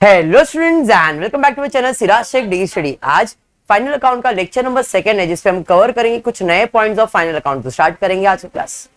Hello students and welcome back to my channel Siraj Shaikh D study. आज final account का lecture number 2 है जिसपे हम कवर करेंगे कुछ नए पॉइंट्स ऑफ फाइनल अकाउंट। तो स्टार्ट करेंगे आज की क्लास।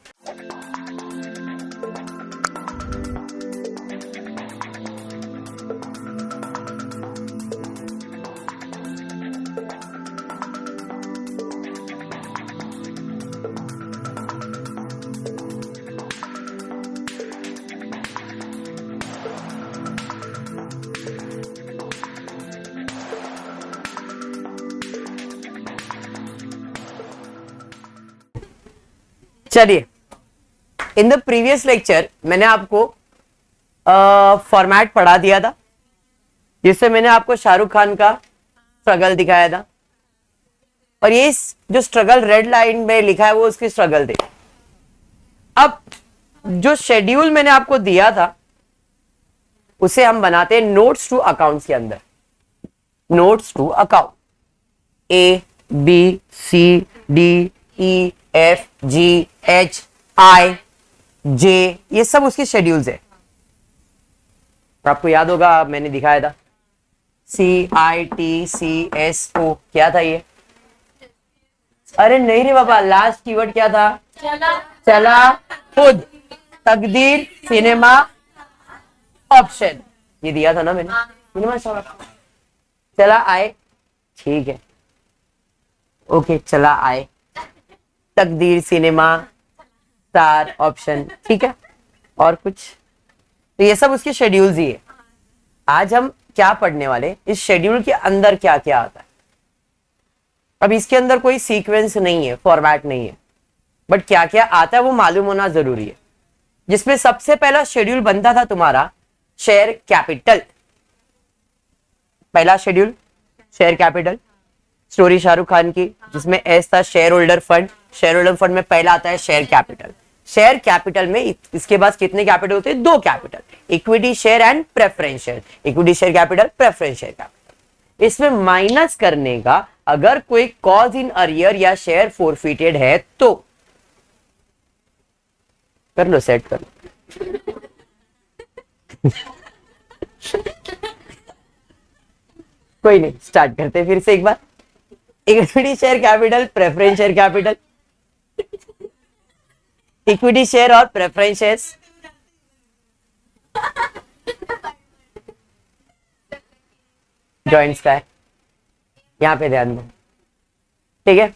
चलिए, इन द प्रीवियस लेक्चर मैंने आपको फॉर्मेट पढ़ा दिया था जिससे मैंने आपको शाहरुख खान का स्ट्रगल दिखाया था और ये जो स्ट्रगल रेड लाइन में लिखा है वो उसकी स्ट्रगल थी। अब जो शेड्यूल मैंने आपको दिया था उसे हम बनाते हैं नोट्स टू अकाउंट्स के अंदर। Notes to account A B C D E F G H I J ये सब उसके शेड्यूल्स है। आपको याद होगा मैंने दिखाया था सी I T C S O क्या था ये? अरे नहीं रे बाबा, लास्ट कीवर्ड क्या था? चला खुद, तकदीर, सिनेमा, ऑप्शन। ये दिया था ना मैंने, सिनेमा चला आए, ठीक है ओके, चला आए, तकदीर, सिनेमा, स्टार, ऑप्शन, ठीक है। और कुछ? तो ये सब उसके शेड्यूल्स ही है। आज हम क्या पढ़ने वाले, इस शेड्यूल के अंदर क्या क्या आता है। अब इसके अंदर कोई सीक्वेंस नहीं है, फॉर्मेट नहीं है, बट क्या क्या आता है वो मालूम होना जरूरी है। जिसमें सबसे पहला शेड्यूल बनता था तुम्हारा शेयर कैपिटल। पहला schedule share capital, story Shahrukh Khan की, जिसमें एस था share holder fund. Share holder fund में पहला आता है शेयर कैपिटल। शेयर कैपिटल में इसके बाद कितने कैपिटल होते हैं? 2 capital, equity share and preference share. Equity share capital, preference share capital. इसमें माइनस करने का, अगर कोई कॉज इन अरियर या शेयर फोरफिटेड है तो कर लो, सेट कर लो। कोई नहीं, स्टार्ट करते फिर से एक बार। Equity share capital, preference share capital, equity share और प्रेफरेंस शेयर्स। जॉइंट्स का है, यहां पे ध्यान दो, ठीक है।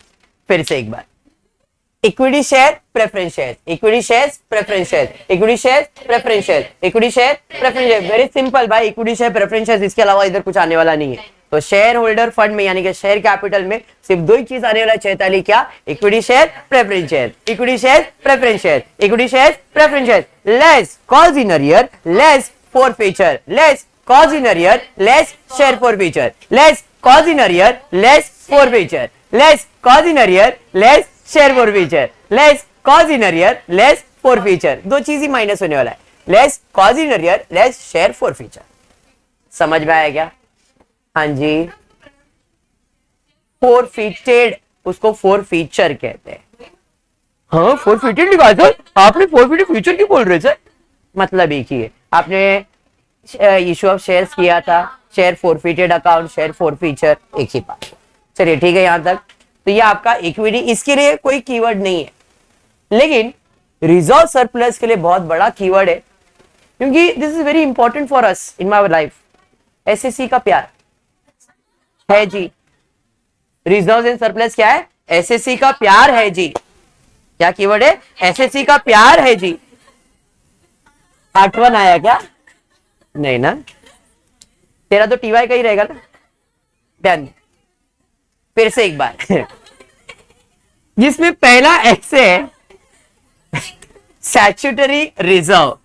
फिर से एक बार, equity share, preference share, equity share, preference share, equity share, preference share, equity share, preference share. Very simple भाई, इक्विटी शेयर, प्रेफरेंस शेयर, इसके अलावा इधर कुछ आने वाला नहीं है। तो शेयर होल्डर फंड में यानी कि शेयर कैपिटल में सिर्फ 2 ही चीज आने वाला है चैताली, क्या? Equity share, preference share, equity share, preference share, equity share, preference share. Less calls in arrear, less forfeiture, less calls in arrear, less share forfeiture, less calls in arrear, less forfeiture, less calls in arrear, less share forfeiture, less calls in arrear, less forfeiture. 2 चीज ही minus होने वाला है, less calls in arrear, less share forfeiture. समझ में आया क्या? हाँ जी, फोरफिटेड, उसको फोरफीचर कहते हैं। हाँ, फोरफिटेड लिखा सर, आपने फोरफिटेड फ्यूचर क्यों बोल रहे सर? मतलब एक ही है, आपने इशू ऑफ शेयर्स किया था, share forfeited account, share forfeiture, एक ही बात। चलिए ठीक है यहां तक। तो ये आपका इक्विटी, इसके लिए कोई कीवर्ड नहीं है, लेकिन रिजर्व सरप्लस के लिए बहुत बड़ा कीवर्ड है, क्योंकि this is very important for us in my life. SSC का प्यार है जी, रिजर्व एंड सरप्लस क्या है? एसएससी का प्यार है जी। क्या कीवर्ड है? एसएससी का प्यार है जी। पार्ट 1 आया क्या? नहीं ना, तेरा तो टीवाई का ही रहेगा ना। डन, फिर से एक बार। जिसमें पहला ऐसे है statutory reserve,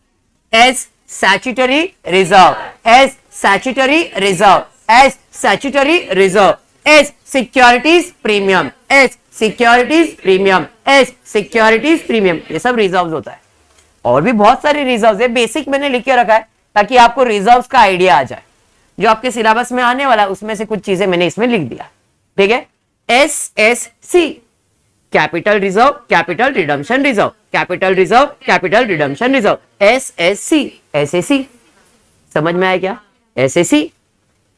S statutory reserve, S statutory reserve, S statutory reserve, S securities premium, S securities premium, S securities premium. ये सब रिजर्व्स होता है। और भी बहुत सारे रिजर्व्स है, बेसिक मैंने लिख के रखा है ताकि आपको रिजर्व्स का आइडिया आ जाए। जो आपके सिलेबस में आने वाला है उसमें से कुछ चीजें मैंने इसमें लिख दिया, ठीक है। S S C, capital reserve, capital redemption reserve, capital reserve, capital redemption reserve, SSC, SSC. समझ में आया क्या? एसएससी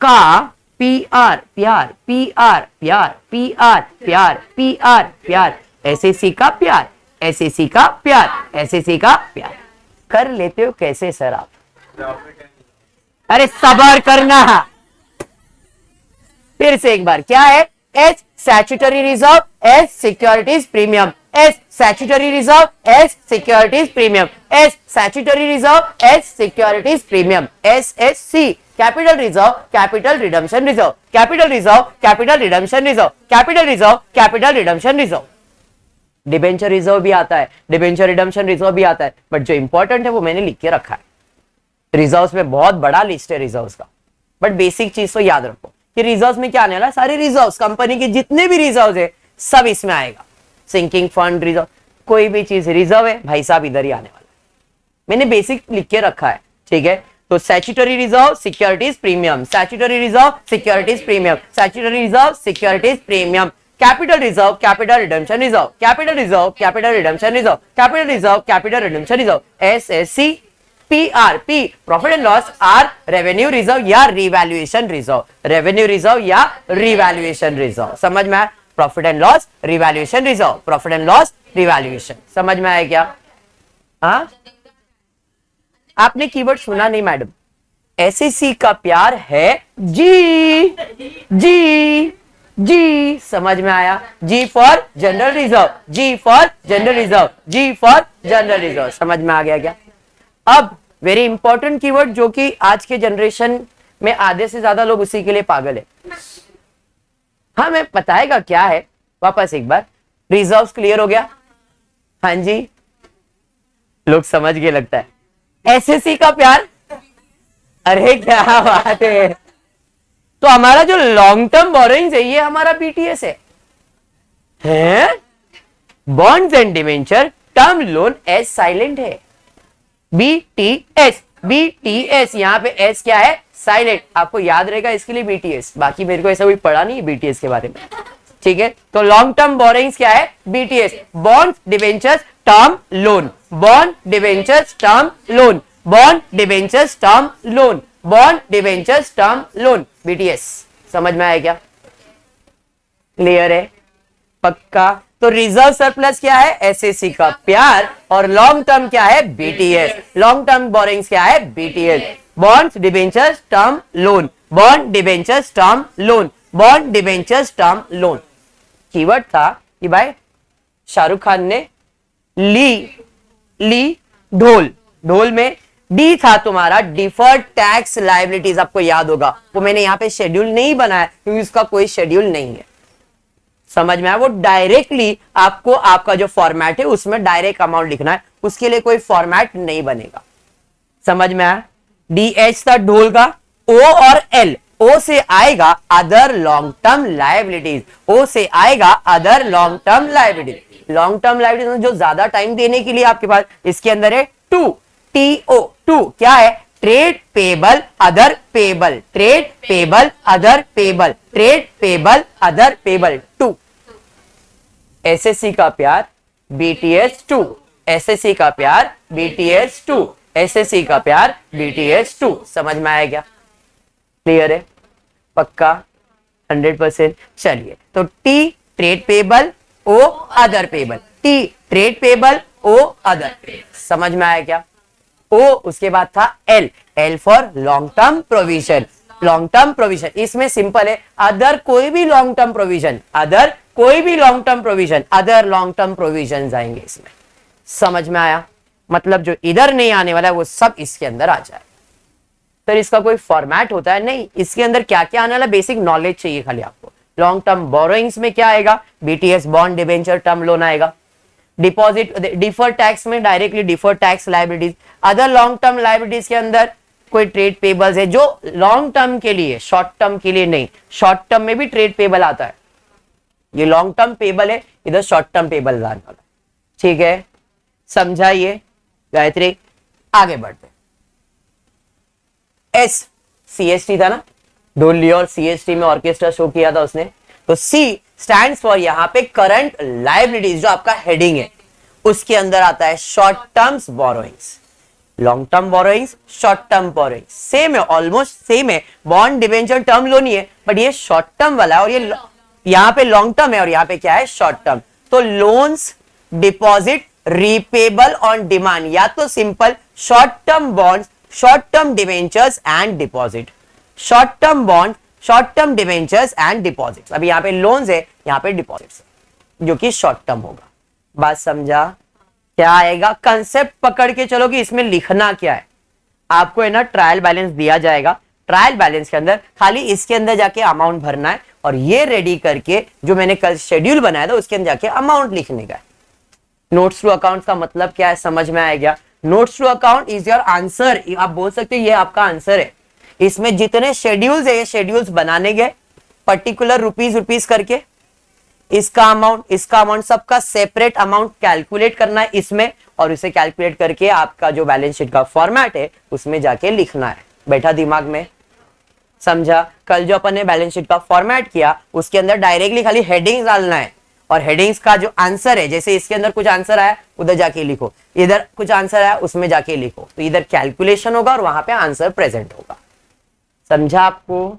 का पीआर प्यार, पीआर प्यार, पीआर प्यार, पीआर प्यार, एसएससी का प्यार, एसएससी का प्यार, एसएससी का प्यार। कर लेते हो कैसे सर आप? अरे सबर करना। फिर से एक बार, क्या है? S statutory reserve, S securities premium, S statutory reserve, S securities premium, S statutory reserve, S securities premium, SSC capital reserve, capital redemption reserve, capital reserve, capital redemption reserve, capital reserve, capital redemption reserve. Debenture reserve भी आता है, debenture redemption reserve भी आता है, but जो important है वो मैंने लिख के रखा है। रिजर्व्स में बहुत बड़ा लिस्ट है रिजर्व्स का, बट बेसिक चीज तो याद रखो कि रिजर्व्स में क्या आने वाला है। सारे रिजर्व्स, कंपनी के जितने भी रिजर्व्स है सब इसमें आएगा। सिंकिंग फंड रिजर्व, कोई भी चीज रिजर्व है भाई साहब इधर ही आने वाला है। मैंने बेसिक लिख के रखा है, ठीक है। तो statutory reserve, securities premium, statutory reserve, securities premium, statutory reserve, securities premium, capital reserve, capital redemption reserve, capital reserve, capital redemption reserve, capital reserve, capital redemption reserve, SSC, PRP profit and loss, R revenue reserve या revaluation reserve, revenue reserve या revaluation reserve. समझ में आया? Profit and loss, revaluation reserve, profit and loss, revaluation. समझ में आया क्या? हाँ, आपने कीवर्ड सुना नहीं मैडम। एसएससी का प्यार है जी, जी, जी। समझ में आया? G for general reserve, G for general reserve, G for general reserve. समझ में आ गया क्या? अब वेरी इंपॉर्टेंट कीवर्ड जो कि आज के जनरेशन में आधे से ज्यादा लोग उसी के लिए पागल है। हाँ, मैं बताएगा क्या है वापस एक बार। रिजर्व्स क्लियर हो गया? हाँ जी, लोग समझ गए लगता है। एसएससी का प्यार, अरे क्या बात है। तो हमारा जो लॉन्ग टर्म बोरोइंग्स है ये हमारा बीटीएस है? Bonds and debenture term loan S silent है, बीटीएस, बीटीएस। यहां पे एस क्या है? साइलेंट। आपको याद रहेगा इसके लिए बीटीएस, बाकी मेरे को ऐसा कोई पढ़ा नहीं है बीटीएस के बारे में, ठीक है। तो लॉन्ग टर्म बोरोइंग्स क्या है? BTS, bond debentures term loan, bond debentures term loan, bond debentures term loan, bond debentures term loan, BTS. समझ में आया क्या? क्लियर है? पक्का? तो रिजर्व सरप्लस क्या है? एसएससी का प्यार। और लॉन्ग टर्म क्या है? बीटीएस। लॉन्ग टर्म बोरिंग्स क्या है? BTS. Bonds debentures term loan, bond debentures term loan, bond debentures term loan. Keyword था कि भाई शाहरुख खान ने ली ढोल, ढोल में डी था तुम्हारा डिफर्ड टैक्स लायबिलिटीज। आपको याद होगा, वो मैंने यहां पे शेड्यूल नहीं बनाया क्योंकि उसका कोई शेड्यूल नहीं है। समझ में आया? वो डायरेक्टली आपको आपका जो फॉर्मेट है उसमें डायरेक्ट अमाउंट लिखना है, उसके लिए कोई फॉर्मेट नहीं बनेगा। समझ में आया? डीएच था ढोल का, ओ और एल। ओ से आएगा अदर लॉन्ग टर्म लायबिलिटीज, ओ से आएगा other long term liabilities. Long term liabilities जो ज्यादा टाइम देने के लिए आपके पास इसके अंदर है टू, टीओ। टू क्या है? Trade payable other payable, trade payable other payable, trade payable other payable, two. SSC का प्यार बीटीएस 2, एसएससी का प्यार बीटीएस 2, एसएससी का प्यार बीटीएस 2। समझ में आया क्या? क्लियर है? पक्का? 100%। चलिए, तो T trade payable, O other payable, T trade payable, O other. समझ में आया क्या? ओ उसके बाद था L, L for long term provision, long term provision. इसमें सिंपल है, अदर कोई भी लॉन्ग टर्म प्रोविजन, अदर कोई भी long term provision, other long term provision आएंगे इसमें। समझ में आया? मतलब जो इधर नहीं आने वाला है वो सब इसके अंदर आ जाए। फिर इसका कोई फॉर्मेट होता है? नहीं। इसके अंदर क्या क्या आने वाला, बेसिक नॉलेज चाहिए खाली आपको। लॉन्ग टर्म बोरोइंग्स में क्या आएगा? BTS, bond debenture, term loan आएगा। डिपॉजिट डिफर्ड टैक्स में directly deferred tax liabilities. Other long term liabilities के अंदर कोई ट्रेड पेबल्स है जो लॉन्ग टर्म के लिए, शॉर्ट टर्म के लिए नहीं। शॉर्ट टर्म में भी ट्रेड पेबल आता है, ये लॉन्ग टर्म पेबल है, इधर शॉर्ट टर्म पेबल आने वाला। ठीक है, समझाइए गायत्री। आगे बढ़ते। एस सीएसटी था ना, ढोली और सीएसटी में ऑर्केस्ट्रा शो किया था उसने। तो सी स्टैंड्स फॉर यहां पे करंट लायबिलिटीज, जो आपका हेडिंग है उसके अंदर आता है short terms borrowings. Long term borrowings, short term borrowing same है, ऑलमोस्ट सेम है। बॉन्ड, डिवेंचर, टर्म लोन ही है, बट ये शॉर्ट टर्म वाला है और ये यहाँ पे लॉन्ग टर्म है और यहाँ पे क्या है, शॉर्ट टर्म। तो loans, deposit, repayable on demand, या तो simple short term bonds, short term debentures and deposit, short term bond, short term debentures and deposits. अभी यहाँ पे लोन्स है, यहाँ पे डिपॉजिट्स जो कि शॉर्ट टर्म होगा। बात समझा? क्या आएगा, कंसेप्ट पकड़ के चलो कि इसमें लिखना क्या है। आपको है ना ट्रायल बैलेंस दिया जाएगा, ट्रायल बैलेंस के अंदर खाली इसके अंदर जाके अमाउंट भरना है और ये रेडी करके जो मैंने कल शेड्यूल बनाया था उसके अंदर जाके अमाउंट लिखने का है। नोट्स टू अकाउंट का मतलब क्या है, समझ में आ गया? Notes to account is your answer, आप बोल सकते हो ये आपका आंसर है। इसमें जितने शेड्यूल्स है ये शेड्यूल्स बनाने गए पर्टिकुलर रुपीज करके, इसका अमाउंट सबका सेपरेट अमाउंट कैलकुलेट करना है इसमें, और उसे कैलकुलेट करके आपका जो बैलेंस शीट का फॉर्मेट है उसमें जाके लिखना है। बैठा दिमाग में? समझा? कल जो अपन ने बैलेंस शीट का फॉर्मेट किया उसके अंदर डायरेक्टली खाली हेडिंग्स डालना है और हेडिंग्स का जो आंसर है, जैसे इसके अंदर कुछ आंसर आया उधर जाके लिखो, इधर कुछ आंसर आया उसमें जाके लिखो, तो इधर कैलकुलेशन होगा और वहां पे आंसर प्रेजेंट होगा। समझा आपको?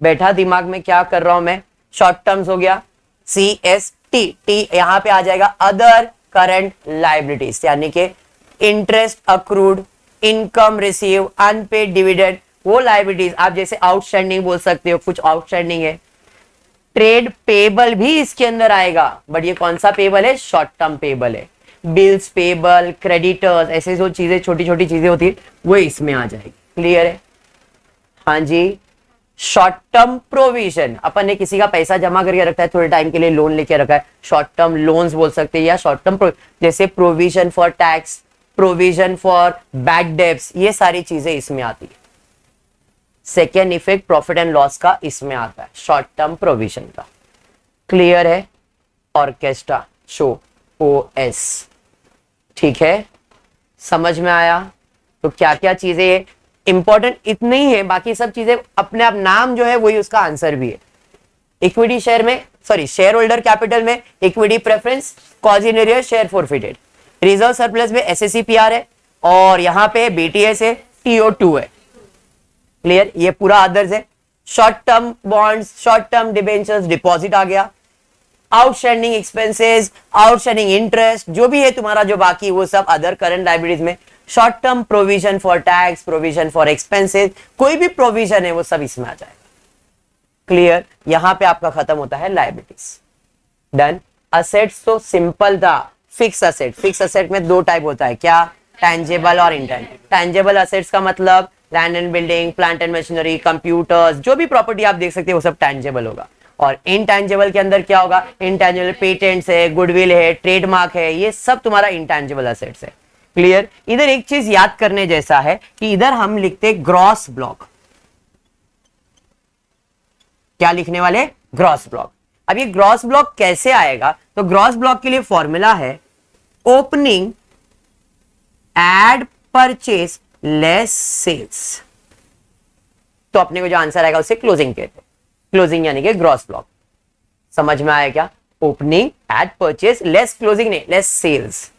बैठा दिमाग में? क्या कर रहा हूं मैं? शॉर्ट टर्म्स हो गया, CST, टी यहां पे आ जाएगा अदर करंट लाइबिलिटीज, यानी कि interest accrued, income receive, unpaid dividend, वो लाइबिलिटीज आप जैसे आउटस्टैंडिंग बोल सकते हो, कुछ आउटस्टैंडिंग है। ट्रेड पेबल भी इसके अंदर आएगा, बट ये कौन सा पेबल है, शॉर्ट टर्म पेबल है। बिल्स पेबल, क्रेडिटर्स, ऐसे जो चीजें छोटी छोटी चीजें होती है वो इसमें आ जाएगी। क्लियर है? हाँ जी। शॉर्ट टर्म प्रोविजन, अपन ने किसी का पैसा जमा करके रखा है, थोड़े टाइम के लिए लोन लेके रखा है, शॉर्ट टर्म लोन्स बोल सकते हैं, या शॉर्ट टर्म जैसे provision for tax, provision for bad debts, ये सारी चीजें इसमें आती है। Second effect profit and loss का इसमें आता है, शॉर्ट टर्म प्रोविजन का। क्लियर है? ऑर्केस्ट्रा शो OS, ठीक है? समझ में आया? तो क्या क्या चीजें इंपॉर्टेंट इतने ही है, बाकी सब चीजें अपने आप, नाम जो है वही उसका आंसर भी है। इक्विटी शेयर में, सॉरी शेयर होल्डर कैपिटल में equity preference, calls in arrear share forfeited, reserve surplus में SSCPR है और यहां पे BTS है, TO2 है। क्लियर? ये पूरा अदर्स है। Short term bonds, short term debentures, deposit आ गया, आउटस्टैंडिंग एक्सपेंसेस, आउटस्टैंडिंग इंटरेस्ट, जो भी है तुम्हारा जो बाकी वो सब अदर करंट लायबिलिटीज में। Short term provision for tax, provision for expenses, कोई भी प्रोविजन है वो सब इसमें आ जाएगा। क्लियर? यहां पे आपका खत्म होता है लायबिलिटीज। डन। असेट्स तो सिंपल था। फिक्स असेट, फिक्स असेट में दो टाइप होता है, क्या? टैंजेबल और इनटैंजेबल। टैंजेबल असेट्स का मतलब land and building, plant and machinery, computers, जो भी प्रॉपर्टी आप देख सकते हो वो सब टैंजेबल होगा। और इनटैंजेबल के अंदर क्या होगा? इनटैंजेबल पेटेंट्स है, गुडविल है, ट्रेडमार्क है, ये सब तुम्हारा इनटैंजेबल असेट्स है। क्लियर? इधर एक चीज याद करने जैसा है कि इधर हम लिखते ग्रॉस ब्लॉक। क्या लिखने वाले? Gross block. अब ये ग्रॉस ब्लॉक कैसे आएगा? तो ग्रॉस ब्लॉक के लिए फॉर्मूला है opening add purchase less sales. तो अपने को जो आंसर आएगा उसे क्लोजिंग कहते हैं। क्लोजिंग यानी कि ग्रॉस ब्लॉक। समझ में आया क्या? Opening add purchase less, closing नहीं, less sales.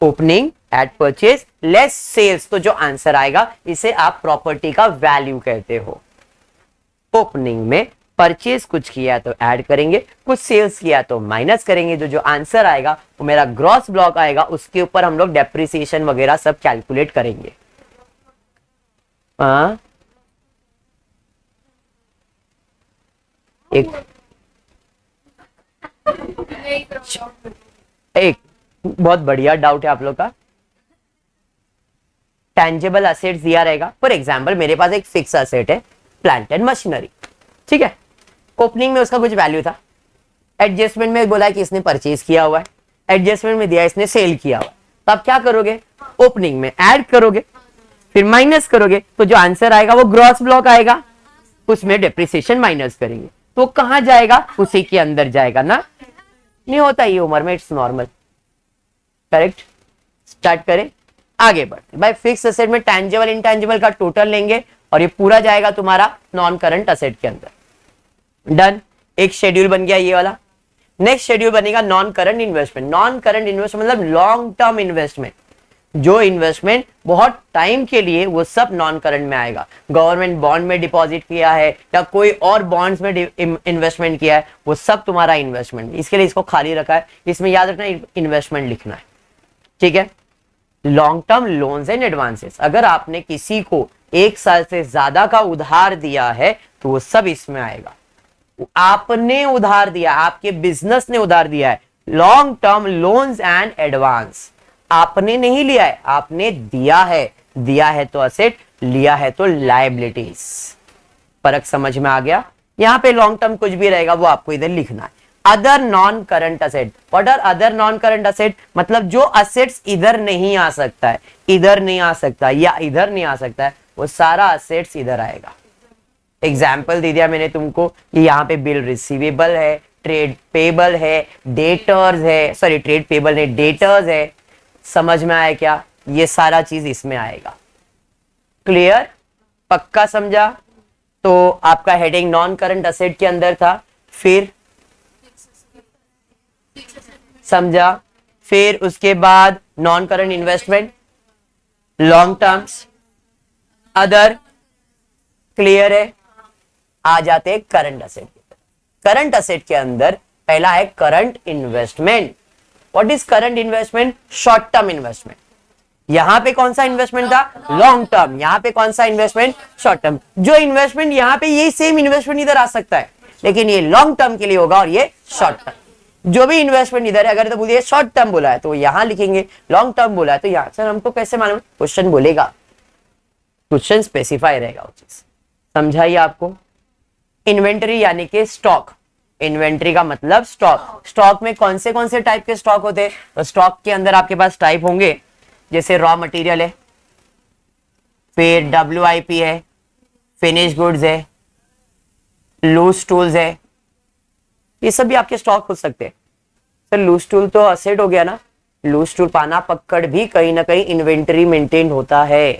Opening add purchase less sales, तो जो आंसर आएगा इसे आप प्रॉपर्टी का वैल्यू कहते हो। ओपनिंग में परचेज कुछ किया तो ऐड करेंगे, कुछ सेल्स किया तो माइनस करेंगे, जो आंसर आएगा वो मेरा ग्रॉस ब्लॉक आएगा। उसके ऊपर हम लोग डेप्रिसिएशन वगैरह सब कैलकुलेट करेंगे। एक बहुत बढ़िया डाउट है आप लोग का। टैंजेबल असेट्स दिया रहेगा, फॉर एग्जांपल मेरे पास एक फिक्स असेट है प्लांट एंड मशीनरी, ठीक है? ओपनिंग में उसका कुछ वैल्यू था, एडजस्टमेंट में बोला है कि इसने परचेज किया हुआ है, एडजस्टमेंट में दिया इसने सेल किया हुआ है। तो आप क्या करोगे? ओपनिंग में ऐड करोगे, फिर माइनस करोगे, तो जो आंसर आएगा वो ग्रॉस ब्लॉक आएगा, उसमें डेप्रिसिएशन माइनस करेंगे, तो कहां जाएगा? उसी के अंदर जाएगा ना। नहीं होता ये उम्र में, इट्स नॉर्मल। करेक्ट? स्टार्ट करें, आगे बढ़ते। भाई फिक्स असेट में टैंजेबल इंटैंजेबल का टोटल लेंगे और ये पूरा जाएगा तुम्हारा नॉन करंट असेट के अंदर। डन। एक शेड्यूल बन गया ये वाला। नेक्स्ट शेड्यूल बनेगा non current investment. Non current investment मतलब लॉन्ग टर्म इन्वेस्टमेंट। जो इन्वेस्टमेंट बहुत टाइम के लिए, वो सब नॉन करंट में आएगा। गवर्नमेंट बॉन्ड में डिपॉजिट किया है या कोई और बॉन्ड्स में इन्वेस्टमेंट किया है, वो सब तुम्हारा इन्वेस्टमेंट। इसके लिए इसको खाली रखा है, इसमें याद रखना इन्वेस्टमेंट लिखना है, ठीक है। Long term loans and advances, अगर आपने किसी को 1 साल से ज्यादा का उधार दिया है तो वो सब इसमें आएगा। आपने उधार दिया, आपके बिजनेस ने उधार दिया है, long term loans and advance. आपने नहीं लिया है, आपने दिया है। दिया है तो असेट, लिया है तो लायबिलिटीज। फर्क समझ में आ गया? यहां पे लॉन्ग टर्म कुछ भी रहेगा वो आपको इधर लिखना है। Other non current asset, what are other non current asset? मतलब जो असेट्स इधर नहीं आ सकता है, इधर नहीं आ सकता या इधर नहीं आ सकता है, वो सारा असेट्स इधर आएगा। एग्जाम्पल दे दिया मैंने तुमको कि यहाँ पे बिल रिसीवेबल है, ट्रेड पेबल है, डेटर्स है, सॉरी ट्रेड पेबल नहीं डेटर्स है। समझ में आया क्या? ये सारा चीज इसमें आएगा। क्लियर? पक्का समझा? तो आपका हेडिंग नॉन करंट असेट के अंदर था, फिर समझा, फिर उसके बाद non current investment, long terms, other. Clear है? आ जाते हैं करंट असेट। करंट असेट के अंदर पहला है current investment. What is current investment? Short term investment. यहां पे कौन सा इन्वेस्टमेंट था? Long term. यहां पे कौन सा इन्वेस्टमेंट? Short term. जो इन्वेस्टमेंट यहां पे, ये सेम इन्वेस्टमेंट इधर आ सकता है, लेकिन ये लॉन्ग टर्म के लिए होगा और ये शॉर्ट टर्म। जो भी इन्वेस्टमेंट इधर है, अगर तो बोलिए शॉर्ट टर्म बोला है तो यहां लिखेंगे, लॉन्ग टर्म बोला है तो यहां। सर हमको कैसे मालूम? क्वेश्चन बोलेगा, क्वेश्चन स्पेसिफाई रहेगा वो चीज। समझाइए आपको? इन्वेंटरी यानी कि स्टॉक। इन्वेंटरी का मतलब स्टॉक। स्टॉक में कौन से टाइप के स्टॉक होते हैं? तो स्टॉक के अंदर आपके पास टाइप होंगे, जैसे रॉ मटेरियल है, फिर WIP है, फिनिश गुड्स है, लूज टूल्स है, ये सब भी आपके स्टॉक हो सकते हैं। सर लूज टूल तो असेट हो गया ना? लूज टूल पाना पकड़ भी कहीं ना कहीं इन्वेंटरी मेंटेन होता है,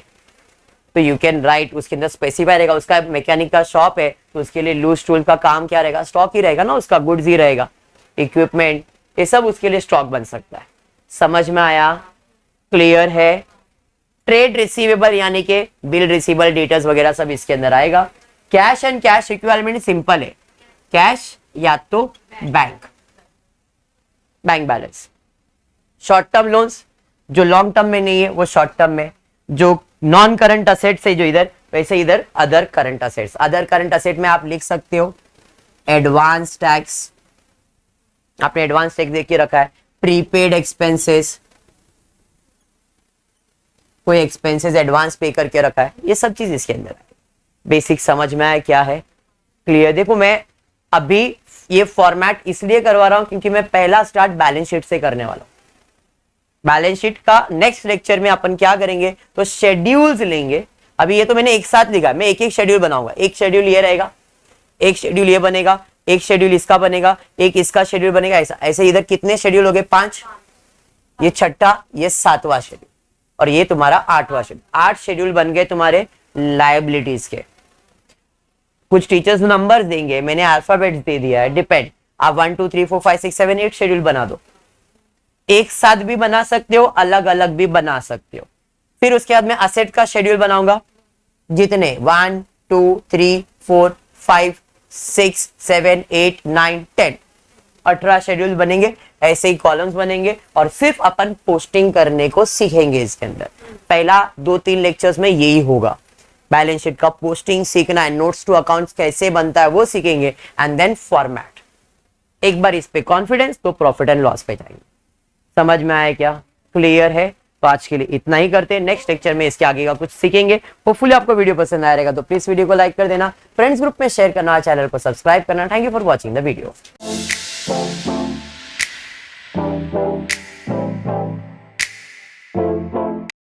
तो यू कैन राइट, उसके अंदर स्पेसिफाई रहेगा। उसका मैकेनिक का शॉप है तो उसके लिए लूज टूल का काम क्या रहेगा? स्टॉक ही रहेगा ना, उसका गुड्स ही रहेगा, इक्विपमेंट, ये सब उसके लिए स्टॉक बन सकता है। समझ में आया? क्लियर है? ट्रेड रिसीवेबल यानी कि बिल रिसीवेबल, डेटर्स वगैरह सब इसके अंदर आएगा। Cash and cash equivalent simple है, कैश या तो bank balance. Short term loans जो लॉन्ग टर्म में नहीं है वो शॉर्ट टर्म में, जो नॉन करंट असेट्स है जो इधर, वैसे इधर other current assets. Other current asset में आप लिख सकते हो एडवांस टैक्स, आपने एडवांस टैक्स देख के रखा है, प्रीपेड एक्सपेंसेस, कोई एक्सपेंसेस एडवांस पे करके रखा है, ये सब चीज इसके अंदर है। बेसिक समझ में आया क्या है? क्लियर? देखो मैं अभी ये फॉर्मेट इसलिए करवा रहा हूं क्योंकि मैं पहला स्टार्ट बैलेंस शीट से करने वाला हूं। बैलेंस शीट का नेक्स्ट लेक्चर में अपन क्या करेंगे, तो शेड्यूल्स लेंगे। अभी ये तो मैंने एक साथ लिखा, मैं एक एक शेड्यूल बनाऊंगा। एक शेड्यूल ये रहेगा, एक शेड्यूल ये बनेगा, एक शेड्यूल इसका बनेगा, एक इसका शेड्यूल बनेगा, ऐसा ऐसे। इधर कितने शेड्यूल हो गए? 5, ये छठा, ये 7वां शेड्यूल और ये तुम्हारा 8वां शेड्यूल। 8 शेड्यूल बन गए तुम्हारे लायबिलिटीज के। कुछ टीचर्स नंबर्स देंगे, मैंने अल्फाबेट्स दे दिया है, डिपेंड। आप 1 2 3 4 5 6 7 8 शेड्यूल बना दो। एक साथ भी बना सकते हो, अलग अलग भी बना सकते हो। फिर उसके बाद मैं असेट का शेड्यूल बनाऊंगा, जितने 1 2 3 4 5 6 7 8 9 10 18 शेड्यूल बनेंगे। ऐसे ही कॉलम्स बनेंगे और सिर्फ अपन पोस्टिंग करने को सीखेंगे इसके अंदर। पहला 2-3 लेक्चर्स में यही होगा, बैलेंस शीट का पोस्टिंग सीखना है, नोट्स टू अकाउंट्स कैसे बनता है वो सीखेंगे, एंड देन फॉर्मेट। एक बार इस पे कॉन्फिडेंस तो प्रॉफिट एंड लॉस पे जाएंगे। समझ में आया क्या? क्लियर है? तो आज के लिए इतना ही करते हैं, नेक्स्ट लेक्चर में इसके आगे का कुछ सीखेंगे। होपफुली आपको वीडियो पसंद आया रहेगा तो प्लीज वीडियो को लाइक कर देना, फ्रेंड्स ग्रुप में शेयर करना, चैनल को सब्सक्राइब करना। Thank you for watching the video.